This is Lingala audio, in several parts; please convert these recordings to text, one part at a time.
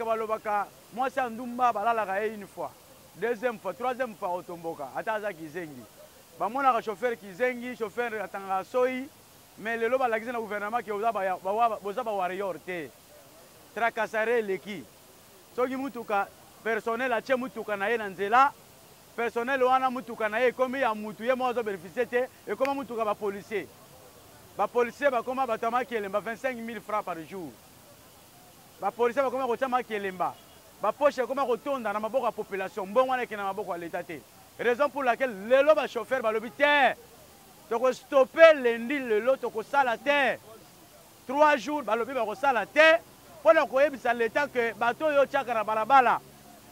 balobaka balobaka mwasi ya ndumba balalaka ye une fois deuxième fois troisième fois otomboka ata aza kizengi bamonaka chauffeur kizengi chauffeur atangaka soyi mais lelo balakisi na gouvernement ke boza bawarrior te trakasare eleki soki mutuka personnel atie mutuka na ye na nzela personnel wana mutuka na ye ekomi ya mutu ye moko azobeneficie te ekoma mutuka bapolisier bapolisier bakoma bato ya makelemba 25 000 francs par jour bapolisier bakoma kotia makelemba bapoche ekoma kotonda na maboko ya population mbongo wana ekende na maboko ya leta te raison pour laquelle lelo bachauffeur balobi te tokostoppe lendi lelo tokosala te 3 jours balobi bakosala te mpona koyebisa leta ke bato oyo otiaka na balabala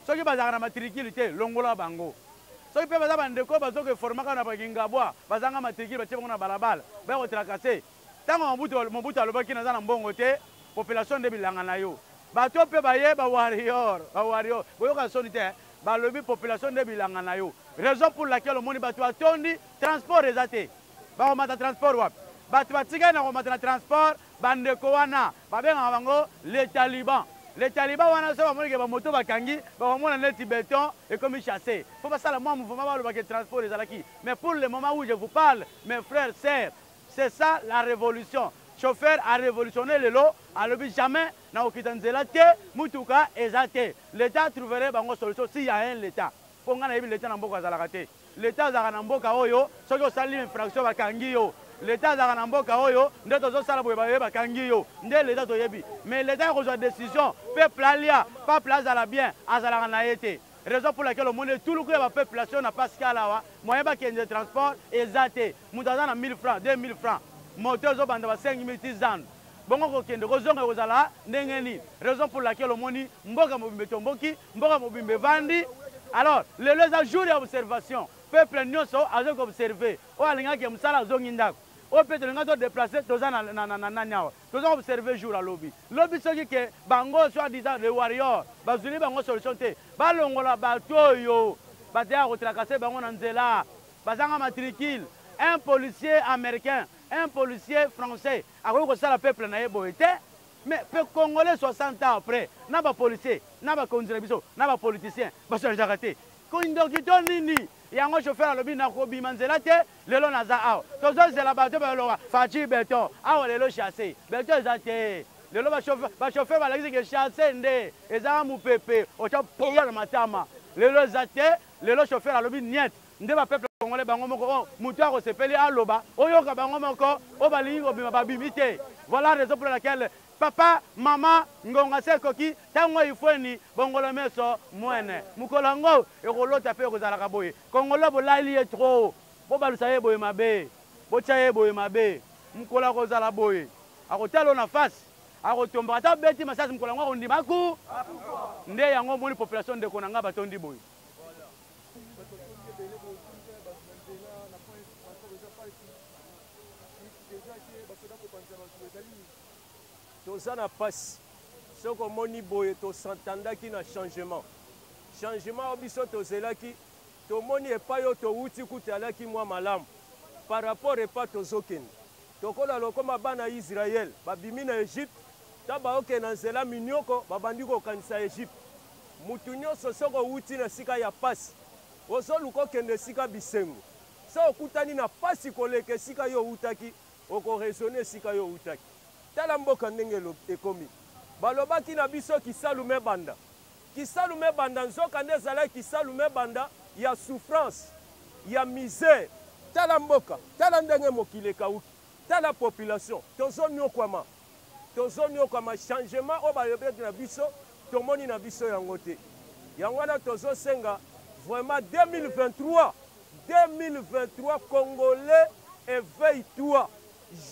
soki bazalaka na matricule te longola bango soki mpe baza bandeko bazokeformaka na bakingabwa bazanga matricule batie bango na balabala baya kotrakase ntango mobutu alobaki naza na mbongo te population nde bilanga na yo bato mpe baye bawarior boyoka soni te balobi population nde bilanga na yo raison pour laquelle omoni bato batondi transport eza te bakomata transport wapi bato batikali na komata na transport bandeko wana babengaka bango les talibans wana so bamonike bamoto bakangi bakomona neti beton ekomi chassé fo basala mwa mouvement balobaka transport ezalaki mais pour le moment où je vous parle mes frères sœurs c'est ça la révolution chauffeur a révolutionné lelo alobi jamais na kokita nzela te mutuka eza te l'état trouverait bango solution si y a un l'état mpo nga nayebi l'état na mboka azalaka te l'état azalaka na mboka oyo soki osali infraction bakangi yo l'état azalaka na mboka oyo nde tozosala boye baye bakangi yo nde l'état toyebi mais l'état ekozwa décision peuple alia peuple azala bien azalaka na ye te raison pour laquelle omoni tuluku ya bapopulation na pascal awa moyen bakende transport eza te moto aza na 1000 francs 2000 francs moto ezobanda ba 5000 tizandu bongo kokende kozonga kozala ndenge nini raison pour laquelle omoni mboka mobimbe tomboki mboka mobimbe vandi alors lelo eza jour ya observation peuple nyonso azoki koobserve oyo alingaki mosala azongi ndako oyo mpe tolinga todeplace toza na nyawa toza observe jour alobi lobi soki ke bango soit disant le warrior bazwili bango solution te balongola bato oyo bateya kotrakase bango na nzela bazanga matricule un policier américain un policier français akoki kosala peuple na ye boye te mais pe congolais 60 ans après na bapolicier na bakonzi na biso na bapoliticien basolejaka te kondoki to nini yango chauffeur alobi nakobima nzela te lelo naza awa tozozela bato baloba faci beton awa lelo chasse beton eza te lelo bachauffeur balakisi ke chasse nde ezaka mopepe otya poya na matama lelo eza te lelo chauffeur alobi niet nde bapeuple congolais bango moko moto akosepeli aloba oyoka bango moko oyo balingi kobima babimi te voilà raison pour laquelle papa mama ngonga se ekoki ntango ifweni bongolo meso mwene mokolo yango ekolota mpe ekozalaka boye kongolo bolali ye tro bobalusa ye boye mabe botya ye boye mabe mokolo akozala boye akotala na fasi akotomboka ata beti masasi mokolo yango akondima ku nde yango omoni population ndeko na nga batondi boye toza na pasi soki omoni boye tosantandaki na changement oyo biso tozelaki tomoni epai oyo towuti kutalaki mwa malamu par rapport epai tozokende tokola lokoma bana ya israel babimi na egypte ta baokende na nzela minioko babandi kokanisa egypte mutu nyonso soki owuti na sika ya pasi ozoluka okende esika bisengo so okutani na pasi koleka esika yo owutaki okoresone esika yo owutaki tala mboka ndenge ekomi balobaki na biso kisalume banda nzoka nde ezalaki kisalume banda ya souffrance ya misère tala mboka tala ndenge mokili ekawuki tala population tozonyokwama changement oyo balobaki na biso tomoni na biso yango te yango wana tozosenga vraiment 2023 congolais éveille-toi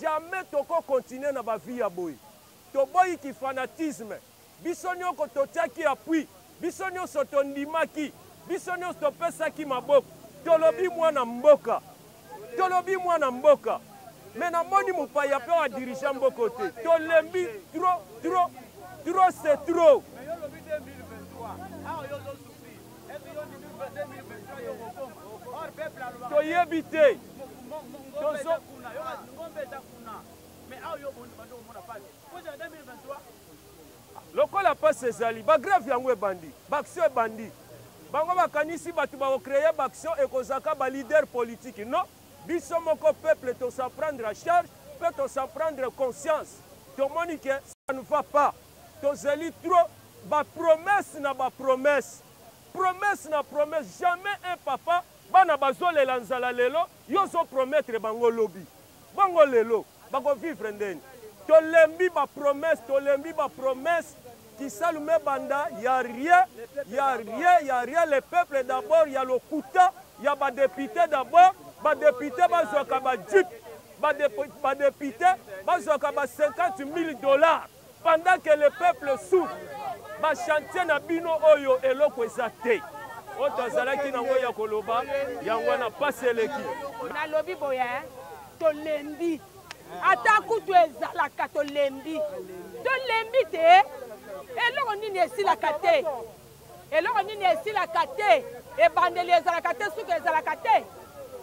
jamais toko continuer na ba vie ya boye toboyi ki fanatisme biso nyoko totiaki appui biso nyonso tondimaki biso nyonso topesaki maboko tolobi mwana mboka me namoni mopaya mpe wa dirigant mboko te tolembi trop c'est trop toyebi te lokola passe ezali bagrave yango ebandi baaction ebandi bango bakanisi bato bakocreye baaction ekozaka balider politique non biso moko peuple tosa prendre à charge mpe tosa prendre conscience tomoni ke ça ne va pas tozali trop bapromesse na bapromesse promesse na promesse jamais un papa bana bazolela nzala lelo yo ozopromettre bango lobi bango lelo bakovivre ndeni tolembi bapromesse qui salume banda ya rien le peuple d'abord ya lokuta ya badepute d'abord badepute bazwaka bajip badepute bazwaka ba 50 000 $ pendant que le peuple souffre bachantier na bino oyo eloko eza te oyo tozalaki nango ya koloba yango na pasi eleki nalobi boye tolembi ata kutu ezalaka tolembi te eloko nini esilaka te ebandeli ezalaka te suki ezalaka te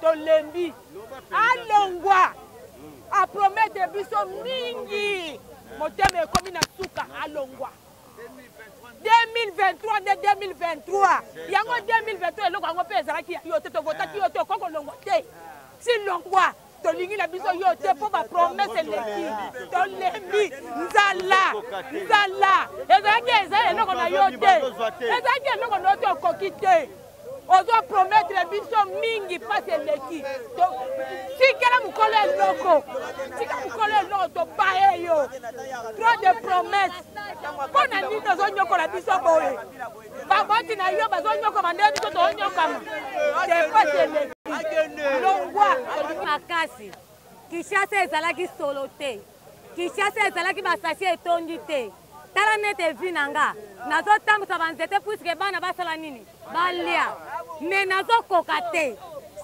tolembi alongwa apromete biso mingi motema ekomi na suka alongwa 2023 nde 2023 yango 2023 eloko yango mpe ezalaki yo te tovotaki yo te okokolongwa te silongwa tolingi na biso yo te mpo bapromese eleki tolembi nzala ezalaki ezali eloko na yo te ezalaki eloko na yo te okoki te ozoprometre biso mingi mpasi eleki tikela mokolo eloko tobaye yo trop de promesse mpo na nini ozonyokola biso boye baboti na yo bazonyokoma nde biso toonyokama te mpasi eleki longwa makasi Kinshasa ezalaki solo te Kinshasa ezalaki basasi etondi te tala nete vi nanga nazotambusa banzete puisque bana basala nini balia me nazokoka te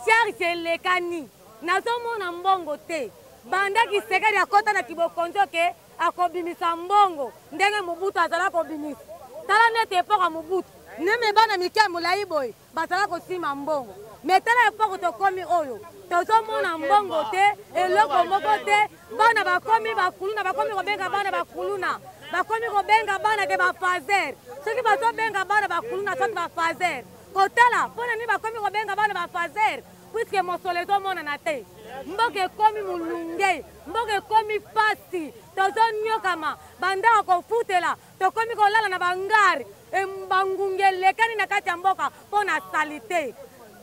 charge elekani nazomona mbongo te banda Kisekedi akota na kibokonzo ke akobimisa mbongo ndenge Mobutu azala kobimisa tala nete epoka Mobutu neme bana mike molai boye bazala kosima mbongo me tala epoka tokomi oyo tozomona mbongo te eloko moko te bana bakomi bakuluna bakomi kobenga bana bakuluna bakomi kobenga bana ke bafazer soki bazobenga bana bakuluna soki bafazer kotala mpona nini bakomi kobenga bana bafazer puiske mosolo ezomonana te mboka ekomi molunge mboka ekomi pasi tozonyokama bandako kofutela tokomi kolala na bangari bangunge elekani na kati ya mboka mpo na sali te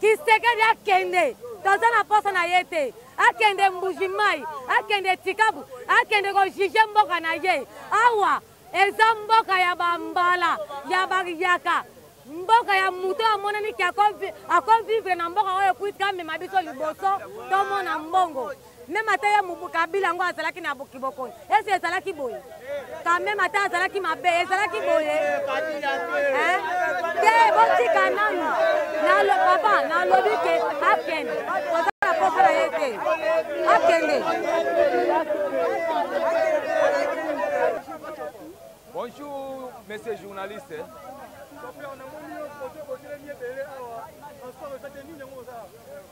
Kisekedi akende toza na posa na ye te akende Mbujimai akende Tikabu akende kojije mboka na ye awa eza mboka ya bambala ya bariyaka mboka ya muto amonani ki akovivre na mboka oyo puiske amema biso liboso tomona mbongo meme ata ye Kabila yango azalaki na bokibokoni esi ezalaki boye kameme ata azalaki mabe ezalaki boye te botika nanu papa nalobi ke akende toza na posa na ye te akende. Bonjour, monsieur journaliste.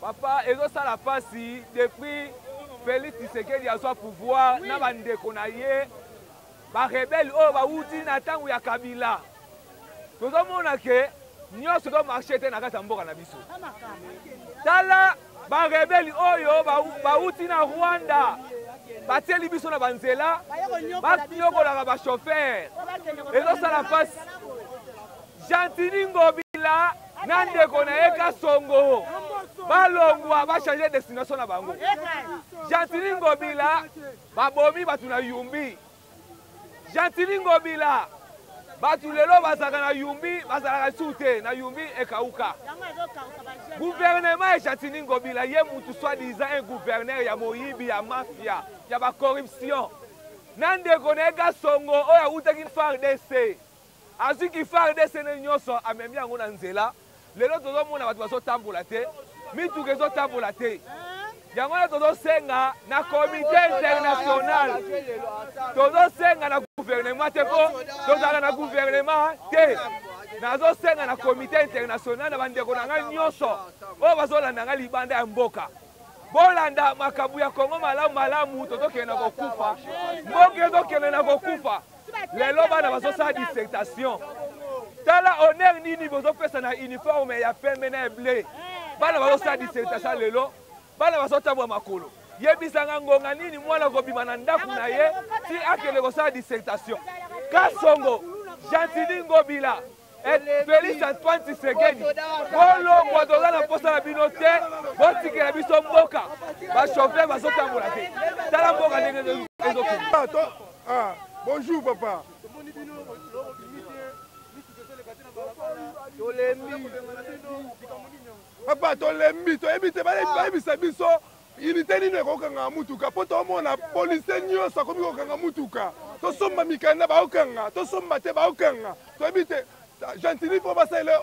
Papa, ezosala pasi depuis Félix Tshisekedi azwa pouvoir na bandeko na ye barebele oyo bauti na ntango ya Kabila tozomona ke nyonso ezomarche te na kati ya mboka na biso. Tala barebele oyo bauti na Rwanda batieli biso na banzela banyokolaka bashofer ezosala pasi. Gentili Ngobila na ndeko na ye Kasongo balongwa bachange destination na bango. Gentili Ngobila babomi batu na Yumbi. Gentili Ngobila batu lelo bazalaka na Yumbi bazalaka sute na Yumbi ekauka. Gouvernement ya Gentili Ngobila ye mutu soi-disant un gouverneur ya moyibi ya mafia ya ba corruption. Na ndeko na ye Kasongo oyo awutaki FARDC azuki FARDC ne nyonso amemi yango na nzela lelo tozomona bato bazotambola te mituka ezotambola te yango wana tozosenga na comité international tozosenga na gouvernement te mpo tozala na gouvernement te nazosenga na comité international na bandeko na ngai nyonso oyo bazolanda ngai libanda ya mboka bolanda makambo ya Kongo malamu tozokende na kokufa mboka ezokende na kokufa lelo bana bazosala dissertation tala honneur nini bozopesa na uniforme ya pembe na bleu bana bazosala dissertation lelo bana bazotambola makolo yebisanga ngonga nini mwana kobima na ndako na ye ti akele kosala dissertation Kasongo Gentili Ngobila Félix Antoine Tshisekedi bolongwa toza na posa na bino te botikela biso mboka bachauffeur bazotambola te tala mboka ndenge ezokende. Bonjour papa. Papa tolembi te bayebisa biso unité nini ekokanga mutuka po tomona policier nyonso akomi kokanga mutuka tosomba mikanda baokanga tosomba te baokanga toyebi te Gentili po basala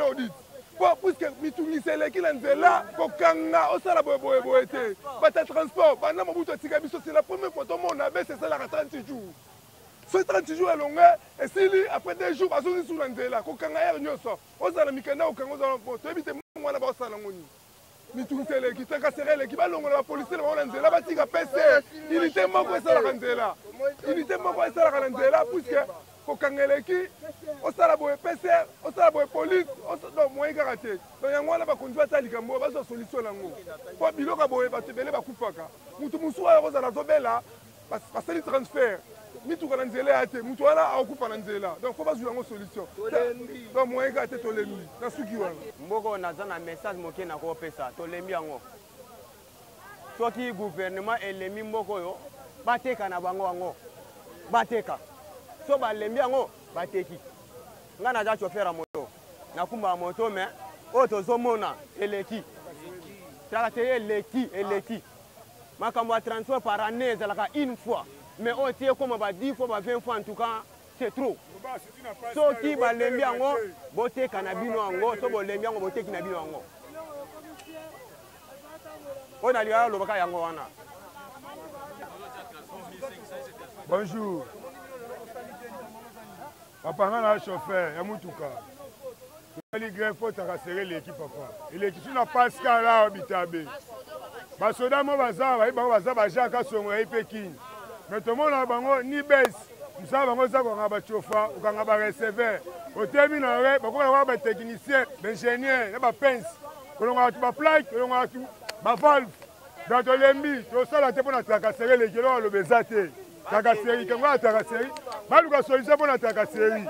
audit po puisque mitungisa eleki na nzela kokanga osala boyeboye te bata transport banda mobutu atika biso c'est la première fois tomona bese esalaka 30 jours so 30 jours elonge esili après 2 jours bazozi su na nzela kokanga ere nyonso ozala mikanda okanga ozala po toyebi te mwana baosala ngoni mitungisa eleki takasere eleki balongola bapolisier bango na nzela batika pese unité moko esalaka nzela unité moko esalaka na nzela puisque kokanga eleki osala boye PCR osala boye police donc moyen kaka te donc yango wana bakonzi basala likambo bazwa solution nango po biloko boye bato ebele bakufaka mutu mosusu oyo kozala azobela basali transfert mituka na nzela ya te mutu wana akokufa na nzela donc fo bazwa yango solution donc moyen kaka te tolembi na suki wana mboko naza na message moke nakopesa tolembi yango soki gouvernement elemi mboko oyo bateka na bango yango bateka so balembi yango bateki nga naza chauffeur ya moto nakumba moto me oyo tozomona eleki tala te eleki makambo ya transport par année ezalaka une fois mais oyo tie koma ba 10 fois ba 20 fois en tout cas c'est trop soki balembi yango boteka na bino yango so bolembi yango boteki na bino yango oyo nalinga lobaka yango wana. Bonjour. Papa nga chauffeur ya mutuka. Ali greffe faut takasere l'équipe papa. Et l'équipe na Pascal là bitabe. Ba soda mo baza ba Jacques Songo et Pekin. Mais tout le monde bango ni baisse. Musa bango za ko ngaba chofa, ko ngaba receveur. Au terminal ba ko ba technicien, ingénieur, ba pince. Ko ngaba ba plaque, ko ngaba ba valve. Dans to lembi, to sala te pona takasere l'équipe lo bezate. Takaseri, quand on a takaseri, maluka solution pour la takaseri.